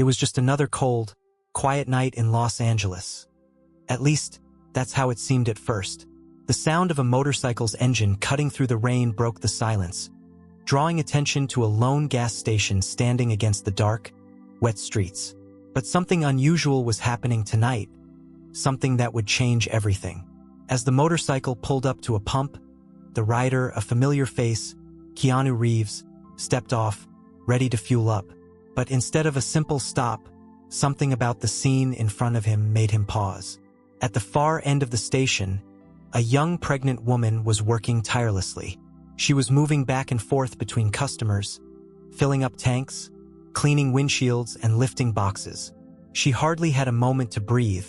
It was just another cold, quiet night in Los Angeles. At least, that's how it seemed at first. The sound of a motorcycle's engine cutting through the rain broke the silence, drawing attention to a lone gas station standing against the dark, wet streets. But something unusual was happening tonight, something that would change everything. As the motorcycle pulled up to a pump, the rider, a familiar face, Keanu Reeves, stepped off, ready to fuel up. But instead of a simple stop, something about the scene in front of him made him pause. At the far end of the station, a young pregnant woman was working tirelessly. She was moving back and forth between customers, filling up tanks, cleaning windshields, and lifting boxes. She hardly had a moment to breathe,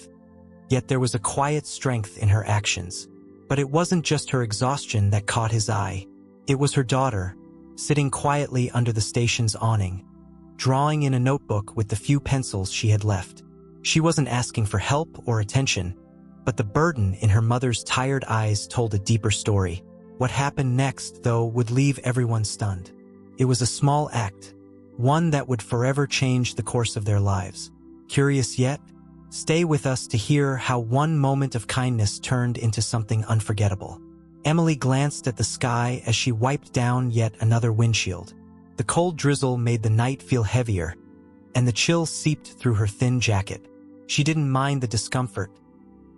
yet there was a quiet strength in her actions. But it wasn't just her exhaustion that caught his eye. It was her daughter, sitting quietly under the station's awning, drawing in a notebook with the few pencils she had left. She wasn't asking for help or attention, but the burden in her mother's tired eyes told a deeper story. What happened next, though, would leave everyone stunned. It was a small act, one that would forever change the course of their lives. Curious yet? Stay with us to hear how one moment of kindness turned into something unforgettable. Emily glanced at the sky as she wiped down yet another windshield. The cold drizzle made the night feel heavier, and the chill seeped through her thin jacket. She didn't mind the discomfort.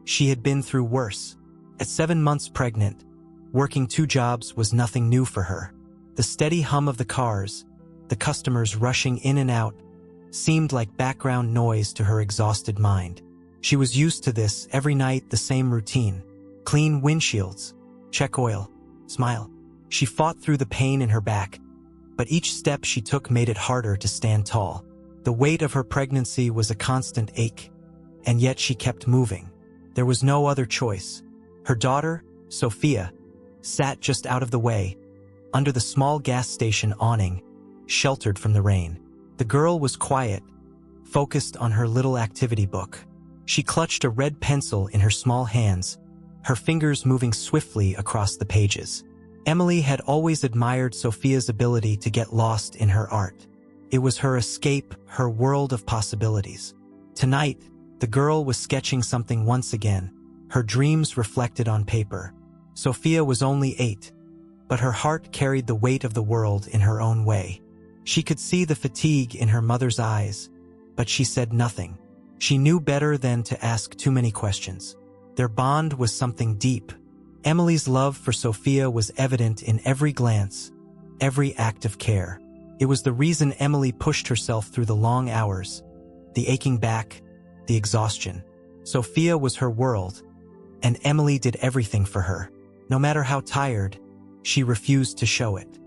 She had been through worse. At 7 months pregnant, working 2 jobs was nothing new for her. The steady hum of the cars, the customers rushing in and out, seemed like background noise to her exhausted mind. She was used to this, every night the same routine. Clean windshields, check oil, smile. She fought through the pain in her back, but each step she took made it harder to stand tall. The weight of her pregnancy was a constant ache, and yet she kept moving. There was no other choice. Her daughter, Sophia, sat just out of the way, under the small gas station awning, sheltered from the rain. The girl was quiet, focused on her little activity book. She clutched a red pencil in her small hands, her fingers moving swiftly across the pages. Emily had always admired Sophia's ability to get lost in her art. It was her escape, her world of possibilities. Tonight, the girl was sketching something once again, her dreams reflected on paper. Sophia was only 8, but her heart carried the weight of the world in her own way. She could see the fatigue in her mother's eyes, but she said nothing. She knew better than to ask too many questions. Their bond was something deep. Emily's love for Sophia was evident in every glance, every act of care. It was the reason Emily pushed herself through the long hours, the aching back, the exhaustion. Sophia was her world, and Emily did everything for her. No matter how tired, she refused to show it.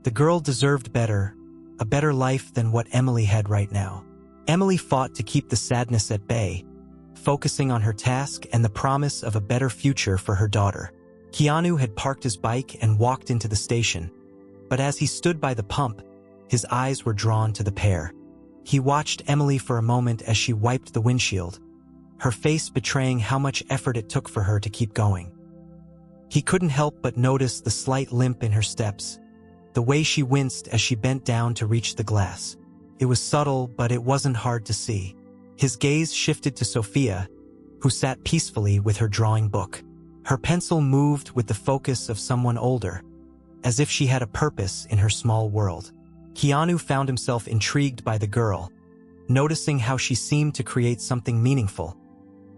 The girl deserved better, a better life than what Emily had right now. Emily fought to keep the sadness at bay, focusing on her task and the promise of a better future for her daughter. Keanu had parked his bike and walked into the station, but as he stood by the pump, his eyes were drawn to the pair. He watched Emily for a moment as she wiped the windshield, her face betraying how much effort it took for her to keep going. He couldn't help but notice the slight limp in her steps, the way she winced as she bent down to reach the glass. It was subtle, but it wasn't hard to see. His gaze shifted to Sophia, who sat peacefully with her drawing book. Her pencil moved with the focus of someone older, as if she had a purpose in her small world. Keanu found himself intrigued by the girl, noticing how she seemed to create something meaningful,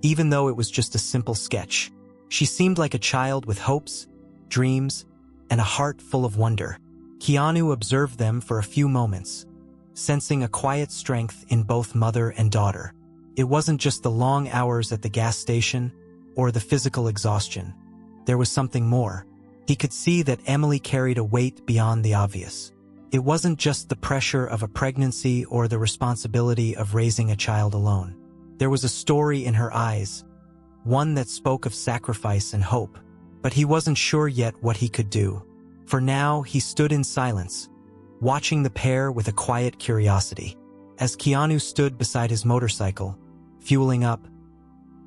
even though it was just a simple sketch. She seemed like a child with hopes, dreams, and a heart full of wonder. Keanu observed them for a few moments, sensing a quiet strength in both mother and daughter. It wasn't just the long hours at the gas station or the physical exhaustion. There was something more. He could see that Emily carried a weight beyond the obvious. It wasn't just the pressure of a pregnancy or the responsibility of raising a child alone. There was a story in her eyes, one that spoke of sacrifice and hope. But he wasn't sure yet what he could do. For now, he stood in silence, watching the pair with a quiet curiosity. As Keanu stood beside his motorcycle, fueling up,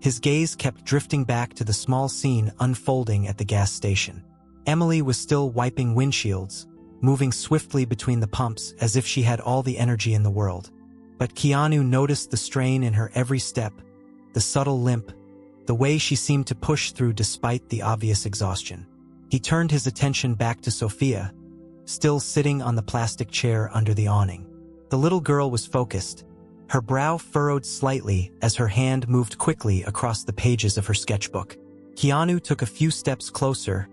his gaze kept drifting back to the small scene unfolding at the gas station. Emily was still wiping windshields, moving swiftly between the pumps as if she had all the energy in the world. But Keanu noticed the strain in her every step, the subtle limp, the way she seemed to push through despite the obvious exhaustion. He turned his attention back to Sophia, still sitting on the plastic chair under the awning. The little girl was focused, her brow furrowed slightly as her hand moved quickly across the pages of her sketchbook. Keanu took a few steps closer,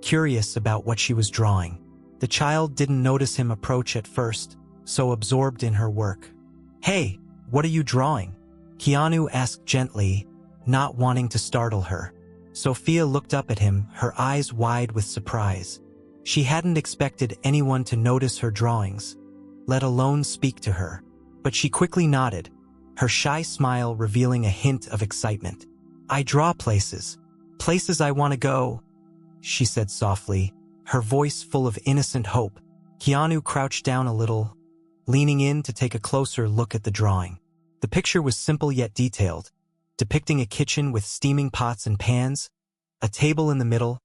curious about what she was drawing. The child didn't notice him approach at first, so absorbed in her work. "Hey, what are you drawing?" Keanu asked gently, not wanting to startle her. Sophia looked up at him, her eyes wide with surprise. She hadn't expected anyone to notice her drawings, let alone speak to her. But she quickly nodded, her shy smile revealing a hint of excitement. "I draw places I want to go," she said softly, her voice full of innocent hope. Keanu crouched down a little, leaning in to take a closer look at the drawing. The picture was simple yet detailed, depicting a kitchen with steaming pots and pans, a table in the middle,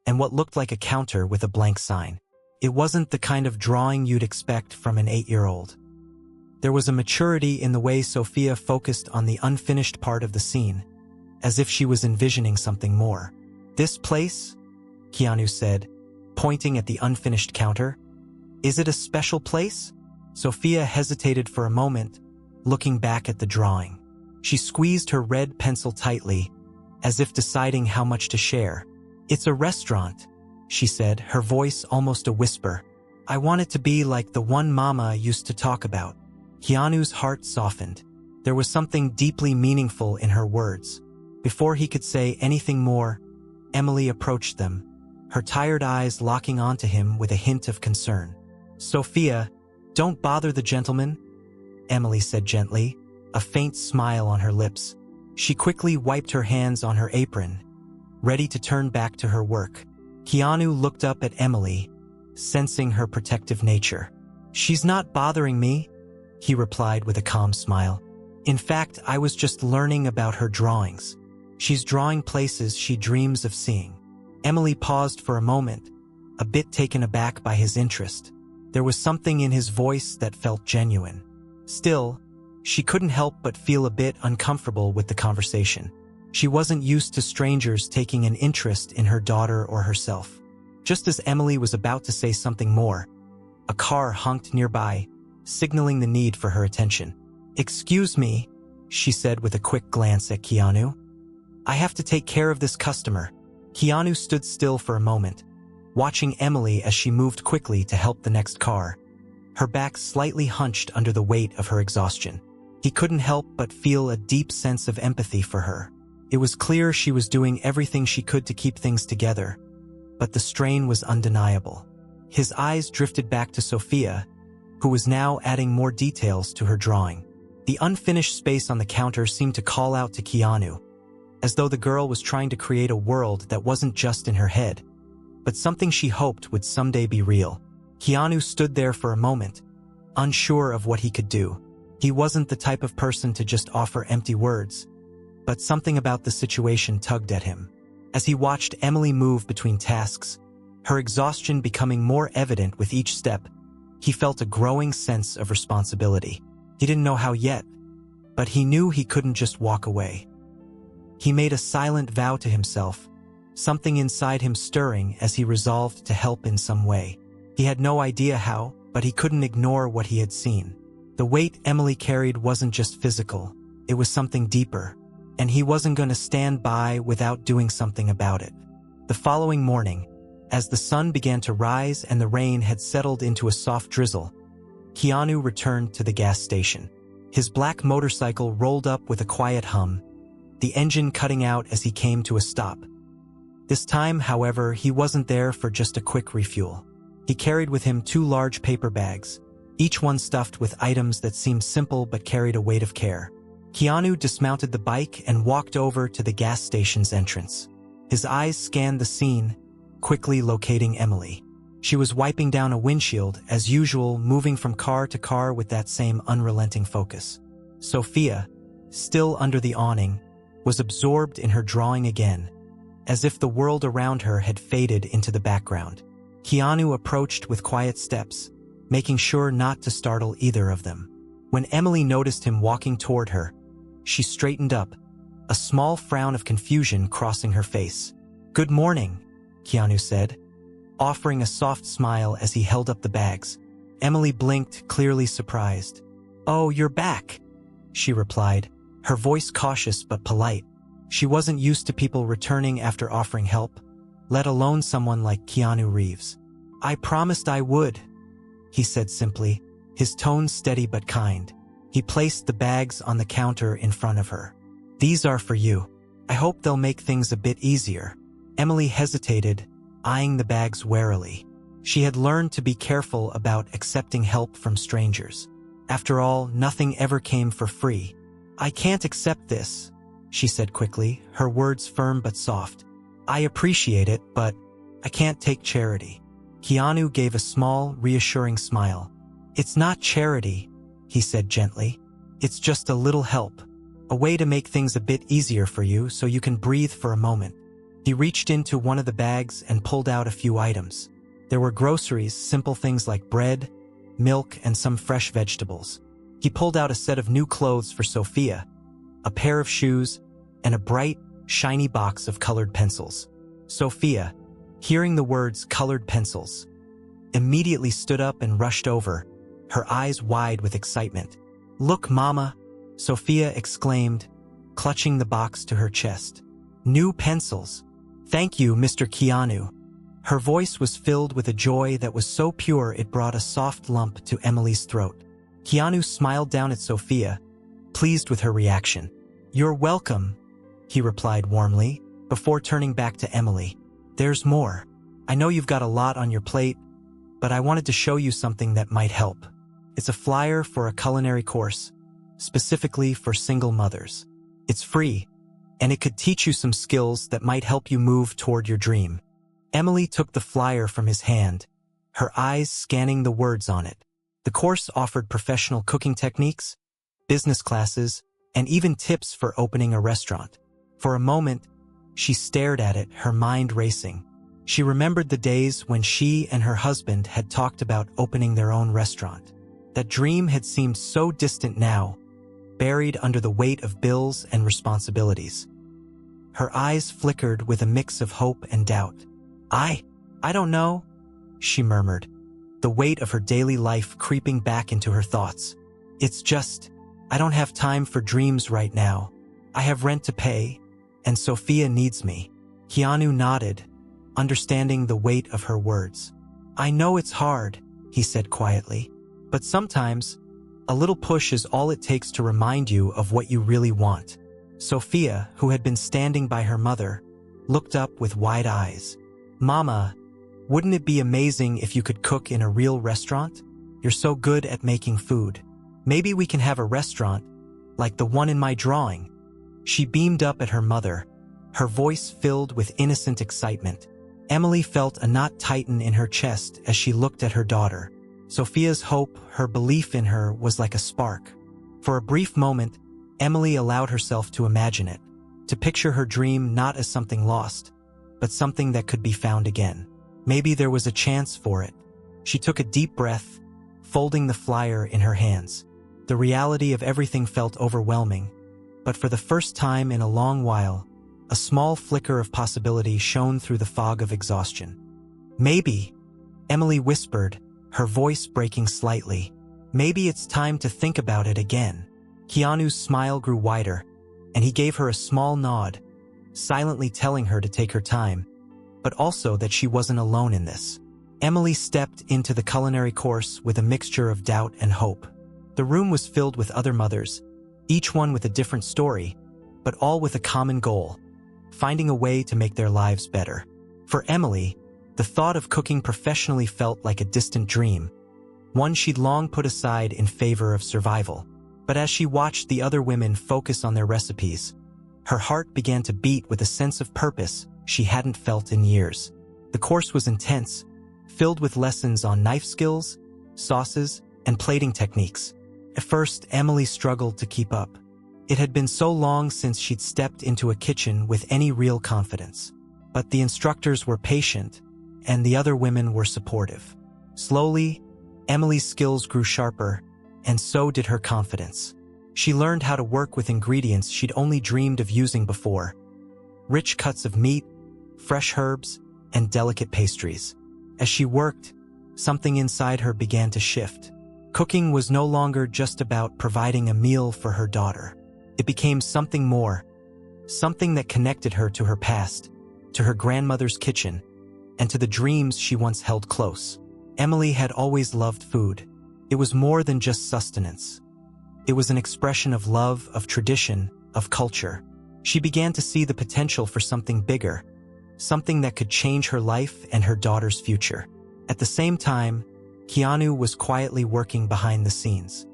and what looked like a counter with a blank sign. It wasn't the kind of drawing you'd expect from an 8-year-old. There was a maturity in the way Sophia focused on the unfinished part of the scene, as if she was envisioning something more. "This place?" Keanu said, pointing at the unfinished counter. "Is it a special place?" Sophia hesitated for a moment, looking back at the drawing. She squeezed her red pencil tightly, as if deciding how much to share. "It's a restaurant," she said, her voice almost a whisper. "I want it to be like the one Mama used to talk about." Keanu's heart softened. There was something deeply meaningful in her words. Before he could say anything more, Emily approached them, her tired eyes locking onto him with a hint of concern. "Sophia, don't bother the gentleman," Emily said gently, a faint smile on her lips. She quickly wiped her hands on her apron, ready to turn back to her work. Keanu looked up at Emily, sensing her protective nature. "She's not bothering me," he replied with a calm smile. "In fact, I was just learning about her drawings. She's drawing places she dreams of seeing." Emily paused for a moment, a bit taken aback by his interest. There was something in his voice that felt genuine. Still, she couldn't help but feel a bit uncomfortable with the conversation. She wasn't used to strangers taking an interest in her daughter or herself. Just as Emily was about to say something more, a car honked nearby, signaling the need for her attention. "Excuse me," she said with a quick glance at Keanu. "I have to take care of this customer." Keanu stood still for a moment, watching Emily as she moved quickly to help the next car, her back slightly hunched under the weight of her exhaustion. He couldn't help but feel a deep sense of empathy for her. It was clear she was doing everything she could to keep things together, but the strain was undeniable. His eyes drifted back to Sophia, who was now adding more details to her drawing. The unfinished space on the counter seemed to call out to Keanu, as though the girl was trying to create a world that wasn't just in her head, but something she hoped would someday be real. Keanu stood there for a moment, unsure of what he could do. He wasn't the type of person to just offer empty words, but something about the situation tugged at him. As he watched Emily move between tasks, her exhaustion becoming more evident with each step, he felt a growing sense of responsibility. He didn't know how yet, but he knew he couldn't just walk away. He made a silent vow to himself, something inside him stirring as he resolved to help in some way. He had no idea how, but he couldn't ignore what he had seen. The weight Emily carried wasn't just physical, it was something deeper, and he wasn't going to stand by without doing something about it. The following morning, as the sun began to rise and the rain had settled into a soft drizzle, Keanu returned to the gas station. His black motorcycle rolled up with a quiet hum, the engine cutting out as he came to a stop. This time, however, he wasn't there for just a quick refuel. He carried with him 2 large paper bags, each one stuffed with items that seemed simple but carried a weight of care. Keanu dismounted the bike and walked over to the gas station's entrance. His eyes scanned the scene, quickly locating Emily. She was wiping down a windshield, as usual, moving from car to car with that same unrelenting focus. Sophia, still under the awning, was absorbed in her drawing again, as if the world around her had faded into the background. Keanu approached with quiet steps, making sure not to startle either of them. When Emily noticed him walking toward her, she straightened up, a small frown of confusion crossing her face. "Good morning," Keanu said, offering a soft smile as he held up the bags. Emily blinked, clearly surprised. "Oh, you're back," she replied, her voice cautious but polite. She wasn't used to people returning after offering help, let alone someone like Keanu Reeves. "I promised I would," he said simply, his tone steady but kind. He placed the bags on the counter in front of her. "These are for you. I hope they'll make things a bit easier." Emily hesitated, eyeing the bags warily. She had learned to be careful about accepting help from strangers. After all, nothing ever came for free. "I can't accept this," she said quickly, her words firm but soft. "I appreciate it, but I can't take charity." Keanu gave a small, reassuring smile. "It's not charity," he said gently. "It's just a little help. A way to make things a bit easier for you so you can breathe for a moment." He reached into one of the bags and pulled out a few items. There were groceries, simple things like bread, milk, and some fresh vegetables. He pulled out a set of new clothes for Sophia, a pair of shoes, and a bright, shiny box of colored pencils. Sophia, hearing the words colored pencils, immediately stood up and rushed over, her eyes wide with excitement. "Look, Mama," Sophia exclaimed, clutching the box to her chest. "New pencils. Thank you, Mr. Keanu." Her voice was filled with a joy that was so pure it brought a soft lump to Emily's throat. Keanu smiled down at Sophia, pleased with her reaction. "You're welcome," he replied warmly, before turning back to Emily. "There's more. I know you've got a lot on your plate, but I wanted to show you something that might help. It's a flyer for a culinary course, specifically for single mothers. It's free, and it could teach you some skills that might help you move toward your dream." Emily took the flyer from his hand, her eyes scanning the words on it. The course offered professional cooking techniques, business classes, and even tips for opening a restaurant. For a moment, she stared at it, her mind racing. She remembered the days when she and her husband had talked about opening their own restaurant. That dream had seemed so distant now, buried under the weight of bills and responsibilities. Her eyes flickered with a mix of hope and doubt. I don't know," she murmured, the weight of her daily life creeping back into her thoughts. "It's just, I don't have time for dreams right now. I have rent to pay, and Sophia needs me." Keanu nodded, understanding the weight of her words. "I know it's hard," he said quietly, "but sometimes, a little push is all it takes to remind you of what you really want." Sophia, who had been standing by her mother, looked up with wide eyes. "Mama, wouldn't it be amazing if you could cook in a real restaurant? You're so good at making food. Maybe we can have a restaurant, like the one in my drawing." She beamed up at her mother, her voice filled with innocent excitement. Emily felt a knot tighten in her chest as she looked at her daughter. Sophia's hope, her belief in her, was like a spark. For a brief moment, Emily allowed herself to imagine it, to picture her dream not as something lost, but something that could be found again. Maybe there was a chance for it. She took a deep breath, folding the flyer in her hands. The reality of everything felt overwhelming, but for the first time in a long while, a small flicker of possibility shone through the fog of exhaustion. "Maybe," Emily whispered, her voice breaking slightly. "Maybe it's time to think about it again." Keanu's smile grew wider, and he gave her a small nod, silently telling her to take her time, but also that she wasn't alone in this. Emily stepped into the culinary course with a mixture of doubt and hope. The room was filled with other mothers, each one with a different story, but all with a common goal: finding a way to make their lives better. For Emily, the thought of cooking professionally felt like a distant dream, one she'd long put aside in favor of survival. But as she watched the other women focus on their recipes, her heart began to beat with a sense of purpose she hadn't felt in years. The course was intense, filled with lessons on knife skills, sauces, and plating techniques. At first, Emily struggled to keep up. It had been so long since she'd stepped into a kitchen with any real confidence. But the instructors were patient, and the other women were supportive. Slowly, Emily's skills grew sharper, and so did her confidence. She learned how to work with ingredients she'd only dreamed of using before. Rich cuts of meat, fresh herbs, and delicate pastries. As she worked, something inside her began to shift. Cooking was no longer just about providing a meal for her daughter. It became something more, something that connected her to her past, to her grandmother's kitchen, and to the dreams she once held close. Emily had always loved food. It was more than just sustenance. It was an expression of love, of tradition, of culture. She began to see the potential for something bigger, something that could change her life and her daughter's future. At the same time, Keanu was quietly working behind the scenes.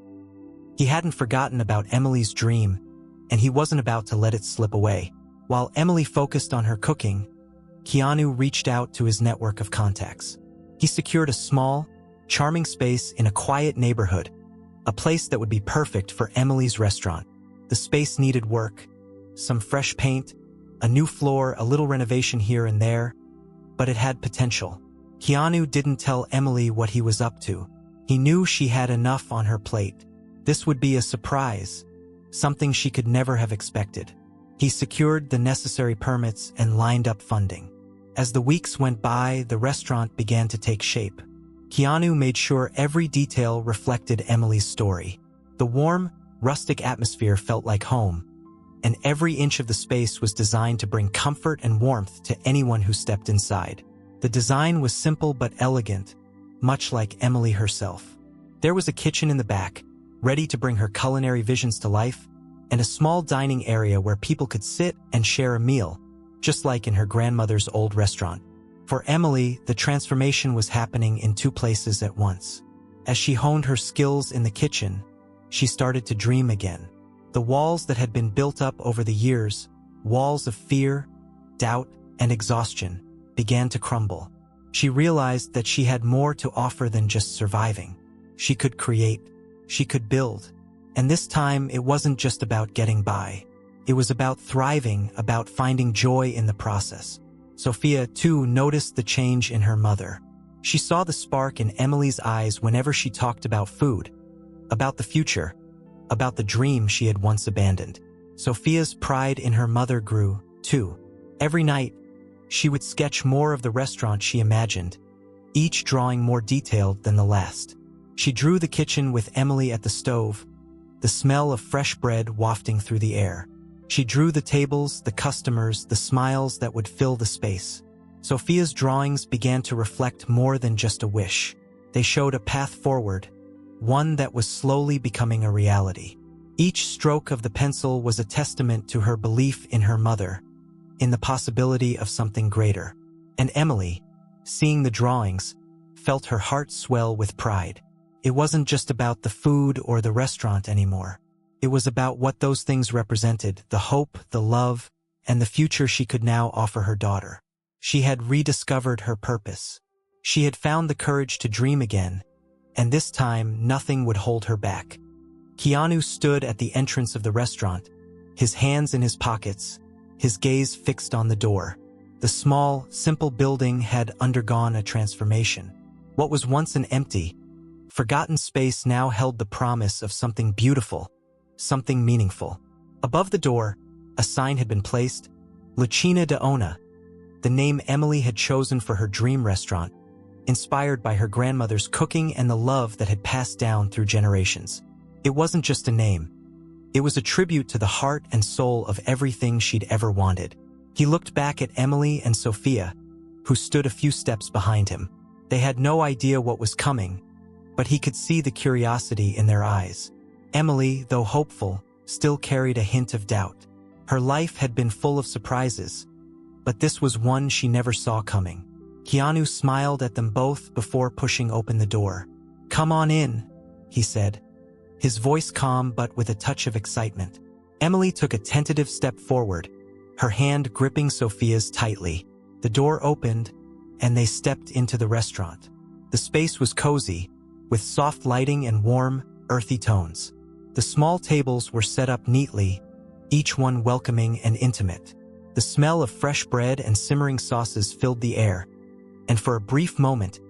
He hadn't forgotten about Emily's dream, and he wasn't about to let it slip away. While Emily focused on her cooking, Keanu reached out to his network of contacts. He secured a small, charming space in a quiet neighborhood, a place that would be perfect for Emily's restaurant. The space needed work, some fresh paint, a new floor, a little renovation here and there, but it had potential. Keanu didn't tell Emily what he was up to. He knew she had enough on her plate. This would be a surprise, something she could never have expected. He secured the necessary permits and lined up funding. As the weeks went by, the restaurant began to take shape. Keanu made sure every detail reflected Emily's story. The warm, rustic atmosphere felt like home, and every inch of the space was designed to bring comfort and warmth to anyone who stepped inside. The design was simple but elegant, much like Emily herself. There was a kitchen in the back, ready to bring her culinary visions to life, and a small dining area where people could sit and share a meal, just like in her grandmother's old restaurant. For Emily, the transformation was happening in two places at once. As she honed her skills in the kitchen, she started to dream again. The walls that had been built up over the years, walls of fear, doubt, and exhaustion, began to crumble. She realized that she had more to offer than just surviving. She could create, she could build. And this time, it wasn't just about getting by. It was about thriving, about finding joy in the process. Sophia, too, noticed the change in her mother. She saw the spark in Emily's eyes whenever she talked about food, about the future, about the dream she had once abandoned. Sophia's pride in her mother grew, too. Every night, she would sketch more of the restaurant she imagined, each drawing more detailed than the last. She drew the kitchen with Emily at the stove, the smell of fresh bread wafting through the air. She drew the tables, the customers, the smiles that would fill the space. Sophia's drawings began to reflect more than just a wish. They showed a path forward, one that was slowly becoming a reality. Each stroke of the pencil was a testament to her belief in her mother, in the possibility of something greater. And Emily, seeing the drawings, felt her heart swell with pride. It wasn't just about the food or the restaurant anymore. It was about what those things represented, the hope, the love, and the future she could now offer her daughter. She had rediscovered her purpose. She had found the courage to dream again, and this time nothing would hold her back. Keanu stood at the entrance of the restaurant, his hands in his pockets, his gaze fixed on the door. The small, simple building had undergone a transformation. What was once an empty, forgotten space now held the promise of something beautiful, something meaningful. Above the door, a sign had been placed, La Cina de Ona, the name Emily had chosen for her dream restaurant, inspired by her grandmother's cooking and the love that had passed down through generations. It wasn't just a name. It was a tribute to the heart and soul of everything she'd ever wanted. He looked back at Emily and Sophia, who stood a few steps behind him. They had no idea what was coming, but he could see the curiosity in their eyes. Emily, though hopeful, still carried a hint of doubt. Her life had been full of surprises, but this was one she never saw coming. Keanu smiled at them both before pushing open the door. "Come on in," he said, his voice calm but with a touch of excitement. Emily took a tentative step forward, her hand gripping Sophia's tightly. The door opened, and they stepped into the restaurant. The space was cozy, with soft lighting and warm, earthy tones. The small tables were set up neatly, each one welcoming and intimate. The smell of fresh bread and simmering sauces filled the air, and for a brief moment,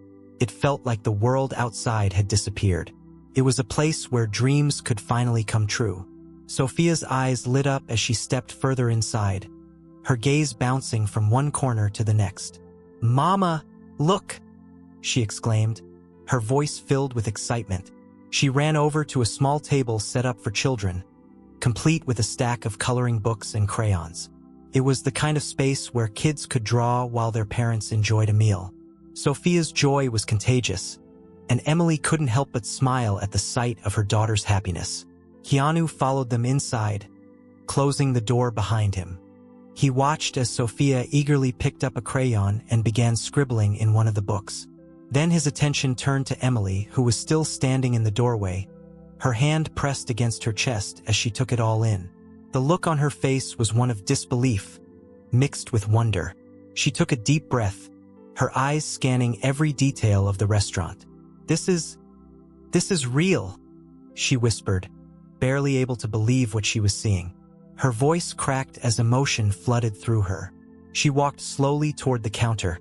it felt like the world outside had disappeared. It was a place where dreams could finally come true. Sophia's eyes lit up as she stepped further inside, her gaze bouncing from one corner to the next. "Mama, look!" she exclaimed, her voice filled with excitement. She ran over to a small table set up for children, complete with a stack of coloring books and crayons. It was the kind of space where kids could draw while their parents enjoyed a meal. Sophia's joy was contagious, and Emily couldn't help but smile at the sight of her daughter's happiness. Keanu followed them inside, closing the door behind him. He watched as Sophia eagerly picked up a crayon and began scribbling in one of the books. Then his attention turned to Emily, who was still standing in the doorway, her hand pressed against her chest as she took it all in. The look on her face was one of disbelief, mixed with wonder. She took a deep breath, her eyes scanning every detail of the restaurant. This is real," she whispered, barely able to believe what she was seeing. Her voice cracked as emotion flooded through her. She walked slowly toward the counter,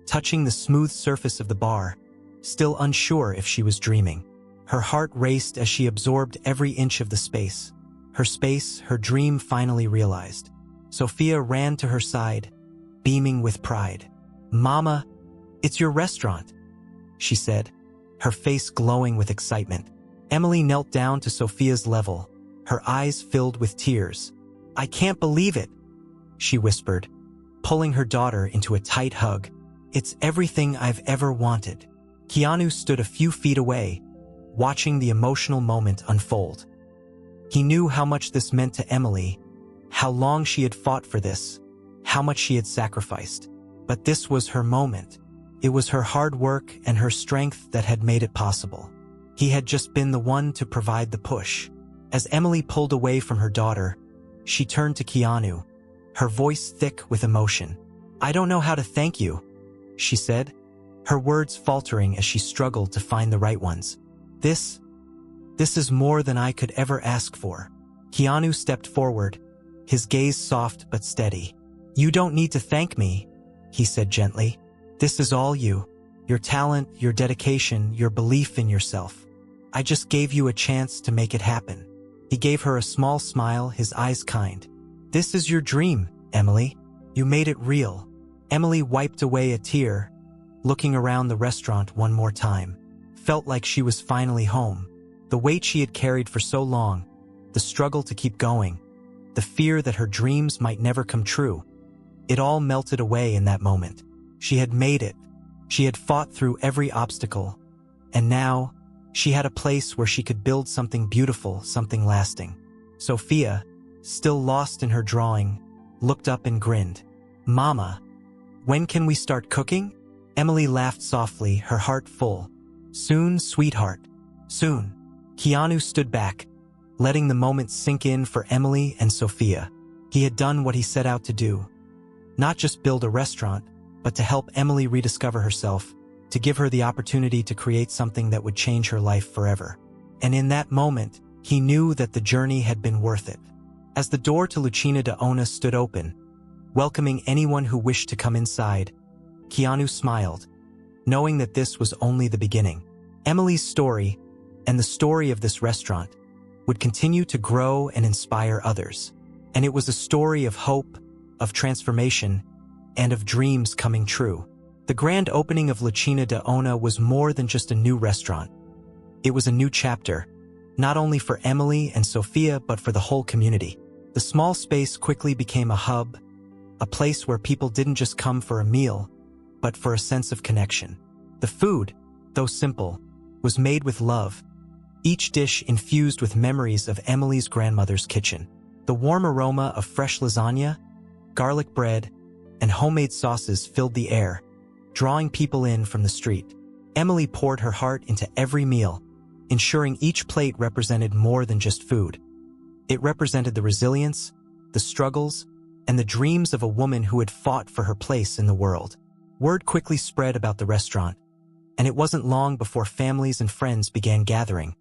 touching the smooth surface of the bar, still unsure if she was dreaming. Her heart raced as she absorbed every inch of the space. Her space, her dream finally realized. Sophia ran to her side, beaming with pride. "Mama, it's your restaurant," she said, her face glowing with excitement. Emily knelt down to Sophia's level, her eyes filled with tears. "I can't believe it," she whispered, pulling her daughter into a tight hug. "It's everything I've ever wanted." Keanu stood a few feet away, watching the emotional moment unfold. He knew how much this meant to Emily, how long she had fought for this, how much she had sacrificed. But this was her moment. It was her hard work and her strength that had made it possible. He had just been the one to provide the push. As Emily pulled away from her daughter, she turned to Keanu, her voice thick with emotion. "I don't know how to thank you," she said, her words faltering as she struggled to find the right ones. This is more than I could ever ask for." Keanu stepped forward, his gaze soft but steady. "You don't need to thank me," he said gently. "This is all you. Your talent, your dedication, your belief in yourself. I just gave you a chance to make it happen." He gave her a small smile, his eyes kind. "This is your dream, Emily. You made it real." Emily wiped away a tear, looking around the restaurant one more time. Felt like she was finally home. The weight she had carried for so long, the struggle to keep going, the fear that her dreams might never come true, it all melted away in that moment. She had made it. She had fought through every obstacle. And now, she had a place where she could build something beautiful, something lasting. Sophia, still lost in her drawing, looked up and grinned. "Mama, when can we start cooking?" Emily laughed softly, her heart full. "Soon, sweetheart. Soon." Keanu stood back, letting the moment sink in for Emily and Sophia. He had done what he set out to do. Not just build a restaurant, but to help Emily rediscover herself, to give her the opportunity to create something that would change her life forever. And in that moment, he knew that the journey had been worth it. As the door to Lucina d'Ona stood open, welcoming anyone who wished to come inside, Keanu smiled, knowing that this was only the beginning. Emily's story, and the story of this restaurant, would continue to grow and inspire others. And it was a story of hope, of transformation, and of dreams coming true. The grand opening of Lucina d'Ona was more than just a new restaurant. It was a new chapter, not only for Emily and Sophia but for the whole community. The small space quickly became a hub, a place where people didn't just come for a meal, but for a sense of connection. The food, though simple, was made with love, each dish infused with memories of Emily's grandmother's kitchen. The warm aroma of fresh lasagna, garlic bread, and homemade sauces filled the air, drawing people in from the street. Emily poured her heart into every meal, ensuring each plate represented more than just food. It represented the resilience, the struggles, and the dreams of a woman who had fought for her place in the world. Word quickly spread about the restaurant, and it wasn't long before families and friends began gathering,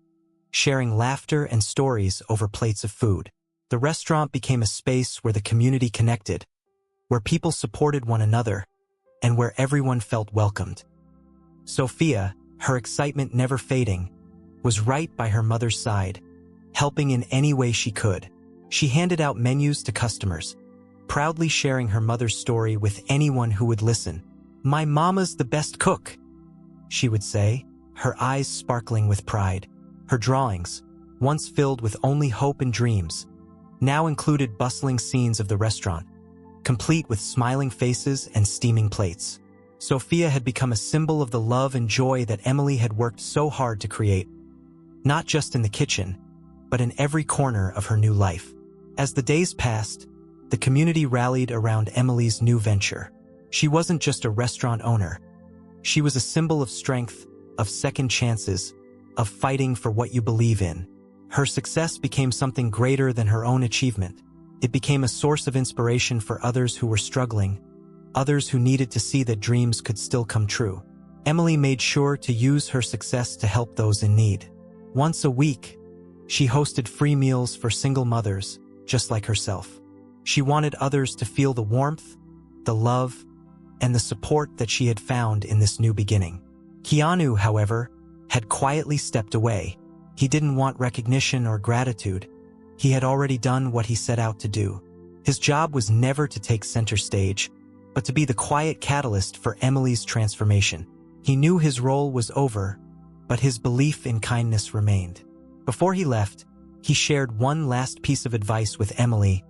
sharing laughter and stories over plates of food. The restaurant became a space where the community connected, where people supported one another, and where everyone felt welcomed. Sophia, her excitement never fading, was right by her mother's side, helping in any way she could. She handed out menus to customers, proudly sharing her mother's story with anyone who would listen. "My mama's the best cook," she would say, her eyes sparkling with pride. Her drawings, once filled with only hope and dreams, now included bustling scenes of the restaurant, complete with smiling faces and steaming plates. Sophia had become a symbol of the love and joy that Emily had worked so hard to create, not just in the kitchen, but in every corner of her new life. As the days passed, the community rallied around Emily's new venture. She wasn't just a restaurant owner. She was a symbol of strength, of second chances, of fighting for what you believe in. Her success became something greater than her own achievement. It became a source of inspiration for others who were struggling, others who needed to see that dreams could still come true. Emily made sure to use her success to help those in need. Once a week, she hosted free meals for single mothers, just like herself. She wanted others to feel the warmth, the love, and the support that she had found in this new beginning. Keanu, however, had quietly stepped away. He didn't want recognition or gratitude. He had already done what he set out to do. His job was never to take center stage, but to be the quiet catalyst for Emily's transformation. He knew his role was over, but his belief in kindness remained. Before he left, he shared one last piece of advice with Emily.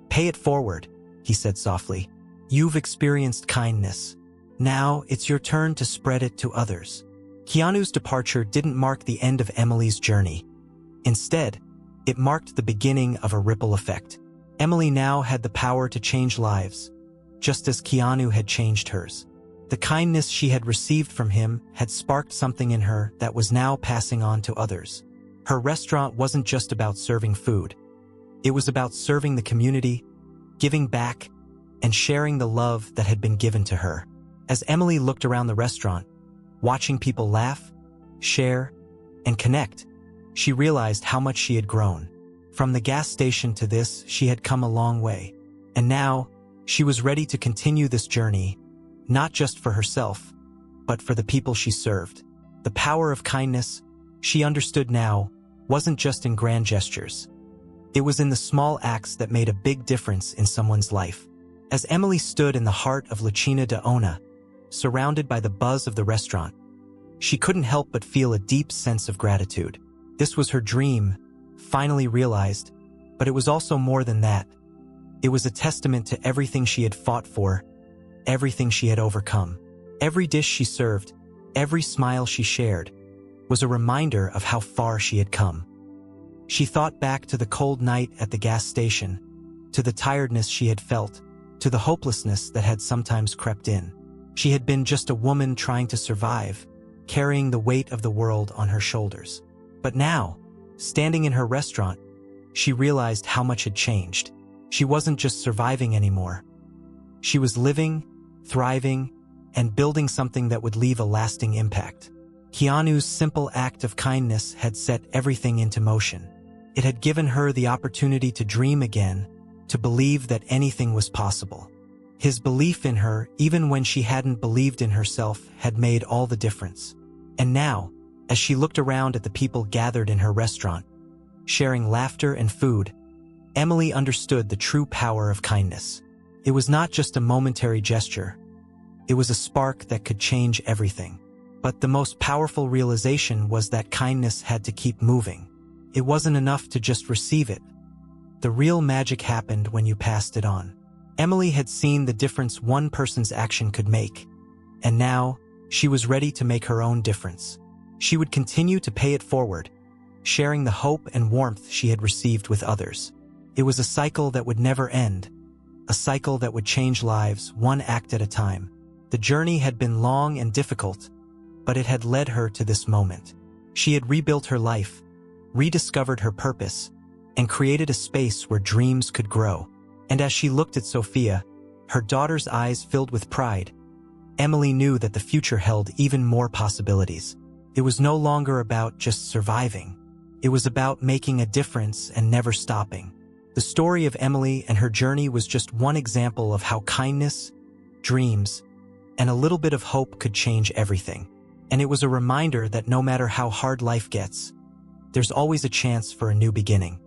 "Pay it forward," he said softly. "You've experienced kindness. Now it's your turn to spread it to others." Keanu's departure didn't mark the end of Emily's journey. Instead, it marked the beginning of a ripple effect. Emily now had the power to change lives, just as Keanu had changed hers. The kindness she had received from him had sparked something in her that was now passing on to others. Her restaurant wasn't just about serving food. It was about serving the community, giving back, and sharing the love that had been given to her. As Emily looked around the restaurant, watching people laugh, share, and connect, she realized how much she had grown. From the gas station to this, she had come a long way. And now, she was ready to continue this journey, not just for herself, but for the people she served. The power of kindness, she understood now, wasn't just in grand gestures. It was in the small acts that made a big difference in someone's life. As Emily stood in the heart of La Cina de Ona, surrounded by the buzz of the restaurant, she couldn't help but feel a deep sense of gratitude. This was her dream, finally realized, but it was also more than that. It was a testament to everything she had fought for, everything she had overcome. Every dish she served, every smile she shared, was a reminder of how far she had come. She thought back to the cold night at the gas station, to the tiredness she had felt, to the hopelessness that had sometimes crept in. She had been just a woman trying to survive, carrying the weight of the world on her shoulders. But now, standing in her restaurant, she realized how much had changed. She wasn't just surviving anymore. She was living, thriving, and building something that would leave a lasting impact. Keanu's simple act of kindness had set everything into motion. It had given her the opportunity to dream again, to believe that anything was possible. His belief in her, even when she hadn't believed in herself, had made all the difference. And now, as she looked around at the people gathered in her restaurant, sharing laughter and food, Emily understood the true power of kindness. It was not just a momentary gesture. It was a spark that could change everything. But the most powerful realization was that kindness had to keep moving. It wasn't enough to just receive it. The real magic happened when you passed it on. Emily had seen the difference one person's action could make, and now she was ready to make her own difference. She would continue to pay it forward, sharing the hope and warmth she had received with others. It was a cycle that would never end, a cycle that would change lives one act at a time. The journey had been long and difficult, but it had led her to this moment. She had rebuilt her life, rediscovered her purpose, and created a space where dreams could grow. And as she looked at Sophia, her daughter's eyes filled with pride, Emily knew that the future held even more possibilities. It was no longer about just surviving. It was about making a difference and never stopping. The story of Emily and her journey was just one example of how kindness, dreams, and a little bit of hope could change everything. And it was a reminder that no matter how hard life gets, there's always a chance for a new beginning.